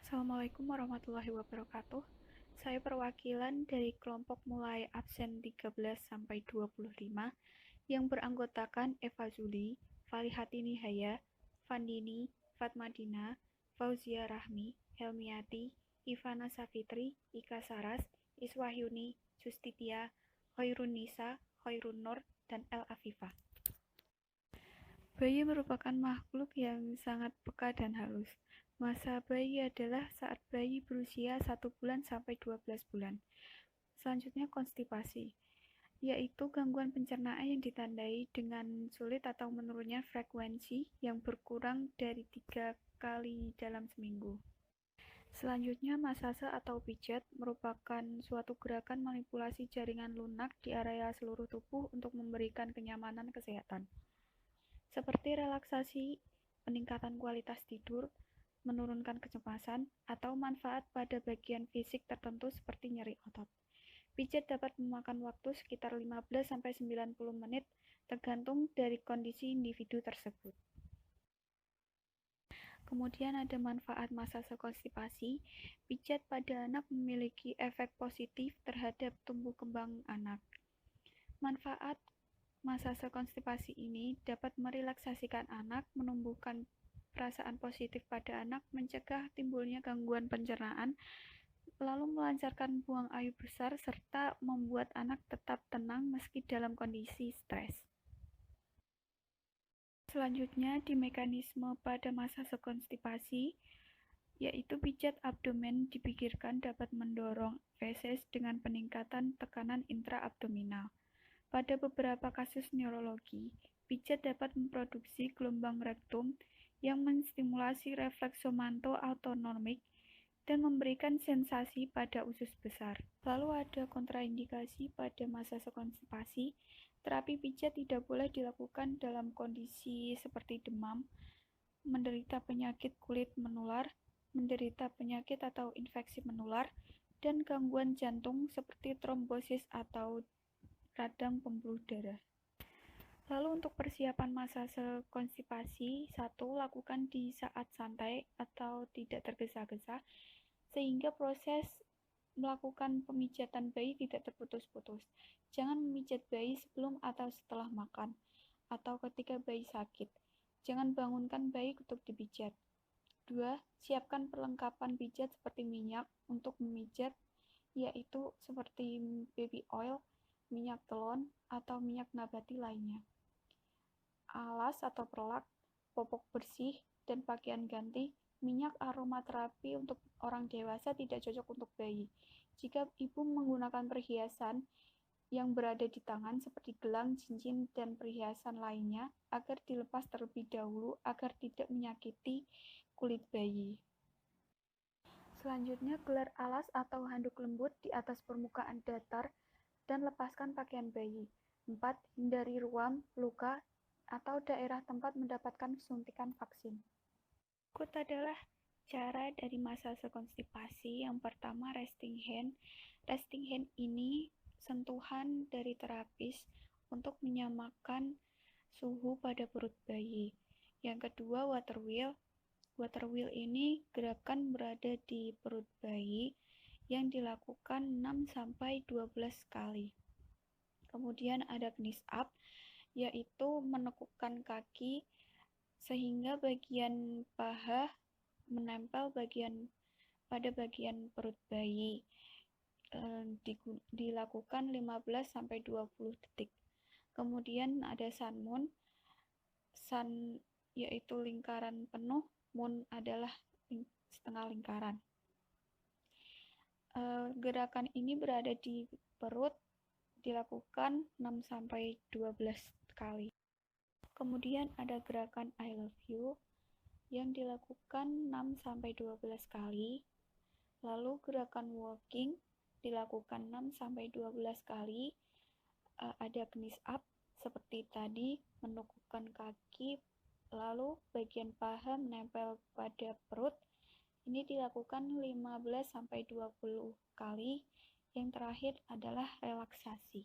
Assalamualaikum warahmatullahi wabarakatuh. Saya perwakilan dari kelompok mulai absen 13 sampai 25 yang beranggotakan Eva Zuli, Falihati Nihaya, Fandini, Fatmadina, Fauzia Rahmi, Helmiati, Ivana Safitri, Ika Saras, Iswahyuni, Justitia, Khairun Nisa, Khairun Nur, dan El Afifah. Bayi merupakan makhluk yang sangat peka dan halus. Masa bayi adalah saat bayi berusia 1 bulan sampai 12 bulan. Selanjutnya konstipasi, yaitu gangguan pencernaan yang ditandai dengan sulit atau menurunnya frekuensi yang berkurang dari 3 kali dalam seminggu. Selanjutnya masase atau pijat merupakan suatu gerakan manipulasi jaringan lunak di area seluruh tubuh untuk memberikan kenyamanan kesehatan. Seperti relaksasi, peningkatan kualitas tidur, menurunkan kecemasan, atau manfaat pada bagian fisik tertentu seperti nyeri otot. Pijat dapat memakan waktu sekitar 15-90 menit tergantung dari kondisi individu tersebut. Kemudian ada manfaat masase konstipasi. Pijat pada anak memiliki efek positif terhadap tumbuh kembang anak. Manfaat masase konstipasi ini dapat merelaksasikan anak, menumbuhkan perasaan positif pada anak, mencegah timbulnya gangguan pencernaan, lalu melancarkan buang air besar, serta membuat anak tetap tenang meski dalam kondisi stres. Selanjutnya, di mekanisme pada masase konstipasi, yaitu pijat abdomen dipikirkan dapat mendorong feses dengan peningkatan tekanan intraabdominal. Pada beberapa kasus neurologi, pijat dapat memproduksi gelombang rektum yang menstimulasi refleks somato-autonomik dan memberikan sensasi pada usus besar. Lalu ada kontraindikasi pada masase konstipasi. Terapi pijat tidak boleh dilakukan dalam kondisi seperti demam, menderita penyakit kulit menular, menderita penyakit atau infeksi menular, dan gangguan jantung seperti trombosis atau radang pembuluh darah. Lalu untuk persiapan masase konstipasi, 1. Lakukan di saat santai atau tidak tergesa-gesa, sehingga proses melakukan pemijatan bayi tidak terputus-putus. Jangan memijat bayi sebelum atau setelah makan, atau ketika bayi sakit. Jangan bangunkan bayi untuk dipijat. 2. Siapkan perlengkapan pijat seperti minyak untuk memijat, yaitu seperti baby oil, minyak telon, atau minyak nabati lainnya. Alas atau perlak, popok bersih, dan pakaian ganti. Minyak aromaterapi untuk orang dewasa tidak cocok untuk bayi. Jika ibu menggunakan perhiasan yang berada di tangan seperti gelang, cincin, dan perhiasan lainnya, agar dilepas terlebih dahulu agar tidak menyakiti kulit bayi. Selanjutnya, gelar alas atau handuk lembut di atas permukaan datar dan lepaskan pakaian bayi. 4. Hindari ruam, luka, atau daerah tempat mendapatkan suntikan vaksin. Berikut adalah cara dari masase konstipasi. Yang pertama, resting hand. Resting hand ini sentuhan dari terapis untuk menyamakan suhu pada perut bayi. Yang kedua, water wheel. Water wheel ini gerakan berada di perut bayi yang dilakukan 6-12 kali. Kemudian ada knees up, yaitu menekukkan kaki sehingga bagian paha menempel pada bagian perut bayi. Dilakukan 15-20 detik. Kemudian ada sun moon. Sun yaitu lingkaran penuh, moon adalah setengah lingkaran. Gerakan ini berada di perut, dilakukan 6-12 kali. Kemudian ada gerakan I love you yang dilakukan 6-12 kali. Lalu gerakan walking dilakukan 6-12 kali. Ada knees up seperti tadi, menekukkan kaki, lalu bagian paha menempel pada perut. Ini dilakukan 15-20 kali. Yang terakhir adalah relaksasi.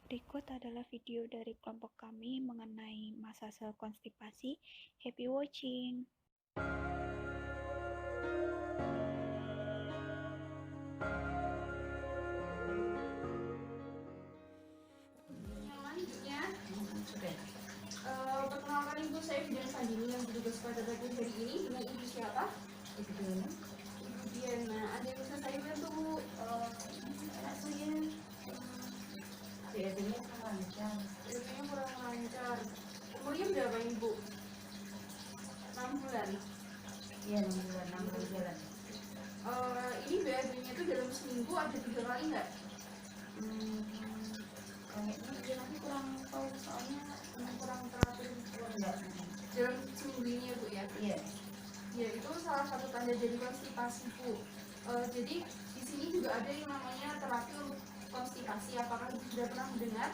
Berikut adalah video dari kelompok kami mengenai masase konstipasi. Happy watching! siapa? Ibu Diana. Ada yang bisa saya bantu, Bu? Rasanya biasanya kurang lancar. Umurnya berapa Ibu? 6 bulan. Iya, 6 bulan jalan. Ini BAB-nya itu dalam seminggu ada 3 kali nggak? Kayaknya dia nanti kurang tahu soalnya Kurang teratur enggak. dalam seminggu ini ya Bu ya? Iya. Ya itu salah satu tanda dari konstipasi Bu. Jadi di sini juga ada yang namanya terapi untuk konstipasi. Apakah Ibu sudah pernah mendengar?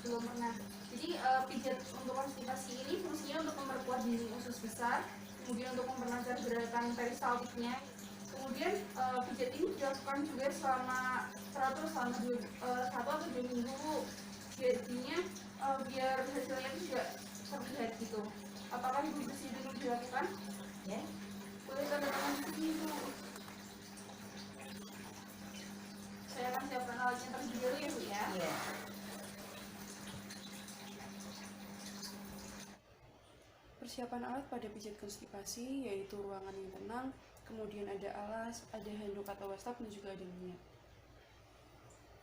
Belum pernah. Jadi pijat untuk konstipasi ini fungsinya untuk memperkuat dinding usus besar, kemudian untuk memperlancar gerakan peristaltiknya. Kemudian pijat ini dilakukan juga teratur selama 1 atau 2 minggu. Jadinya biar hasilnya itu juga terlihat gitu. Apakah Ibu bersedia untuk dilakukan? Ya. Boleh tanda tangan di sini Bu. Saya akan siapkan alatnya terlebih dahulu ya Bu ya. Iya. Persiapan alat pada pijat konstipasi yaitu ruangan yang tenang, kemudian ada alas, ada handuk atau wastaf, dan juga ada minyak.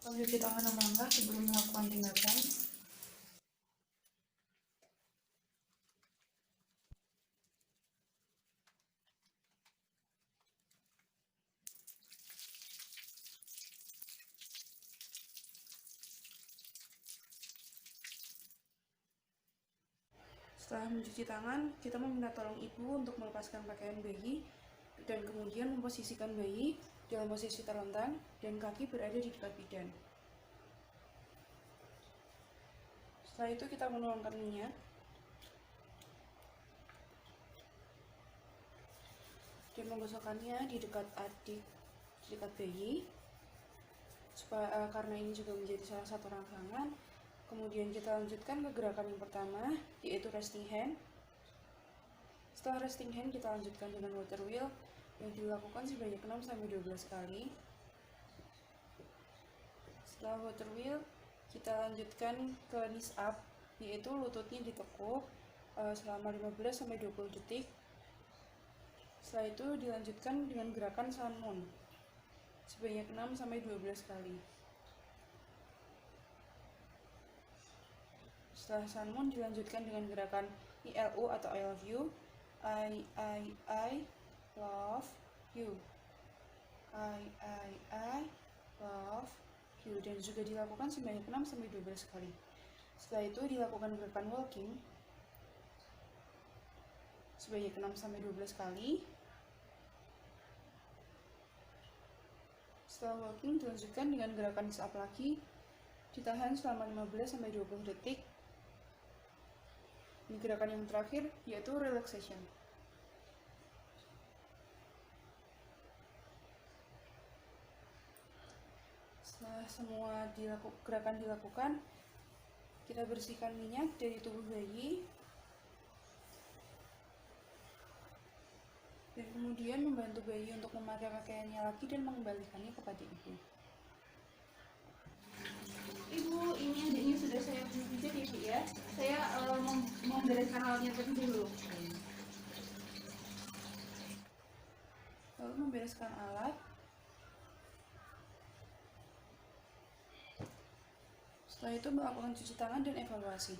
Lalu cuci tangan 6 langkah sebelum melakukan tindakan. Setelah mencuci tangan, kita meminta tolong ibu untuk melepaskan pakaian bayi dan kemudian memposisikan bayi dalam posisi terlentang dan kaki berada di dekat bidan. Setelah itu kita menuangkan minyak dan menggosokkannya di dekat bayi karena ini juga menjadi salah satu rangsangan. Kemudian kita lanjutkan ke gerakan yang pertama, yaitu resting hand. Setelah resting hand, kita lanjutkan dengan water wheel yang dilakukan sebanyak 6-12 kali. Setelah water wheel, kita lanjutkan ke knees up, yaitu lututnya ditekuk selama 15-20 detik. Setelah itu dilanjutkan dengan gerakan sun moon sebanyak 6-12 kali. Setelah sun moon dilanjutkan dengan gerakan ILU atau I love you. I love you. I love you, dan juga dilakukan sebanyak 6-12 kali. Setelah itu dilakukan gerakan walking sebanyak 6-12 kali. Setelah walking dilanjutkan dengan gerakan sit up lagi, ditahan selama 15-20 detik. Ini gerakan yang terakhir yaitu relaxation. Setelah semua gerakan dilakukan, kita bersihkan minyak dari tubuh bayi dan kemudian membantu bayi untuk memakai pakaiannya lagi dan mengembalikannya kepada ibu. Ibu, ini adiknya sudah saya pijat ya Bu ya. Saya membereskan alatnya terlebih dulu. Lalu membereskan alat, setelah itu melakukan cuci tangan dan evaluasi.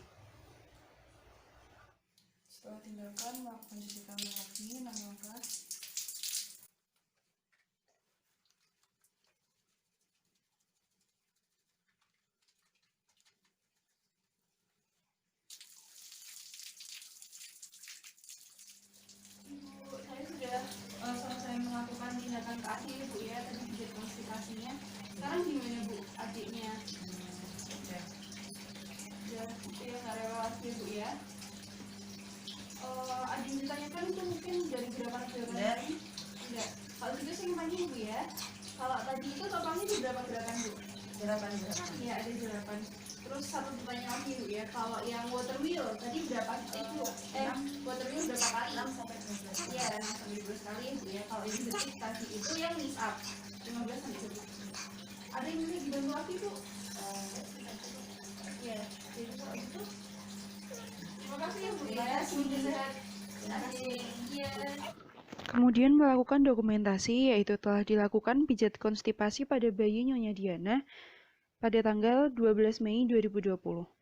Setelah tindakan, melakukan cuci tangan lagi 6 langkah. Ibu, saya sudah selesai melakukan tindakan ke adik Bu ya, tadi pijat konstipasinya. Sekarang gimana Bu adiknya? Udah nggak rewel lagi Bu ya. Ada yang ditanyakan itu mungkin dari gerakan-gerakan lain? Enggak. Kalau gitu saya mau tanya Bu ya. Kalau tadi itu totalnya di berapa gerakan Bu? Gerakan. Iya ada gerakan. Terus satu pertanyaan lagi Bu ya. Kalau yang water wheel tadi berapa detik Bu? Water wheel berapa kali? 6-12. Iya 6-12 kali Bu ya. Kalau yang detik tadi itu yang knees up 15-20. Ada yang bisa dibantu lagi Bu? Iya. Jadi kalau itu terima kasih ya Bu ya. Semoga sehat. Iya. Kemudian melakukan dokumentasi, yaitu telah dilakukan pijat konstipasi pada bayi Nyonya Diana pada tanggal 12 Mei 2020.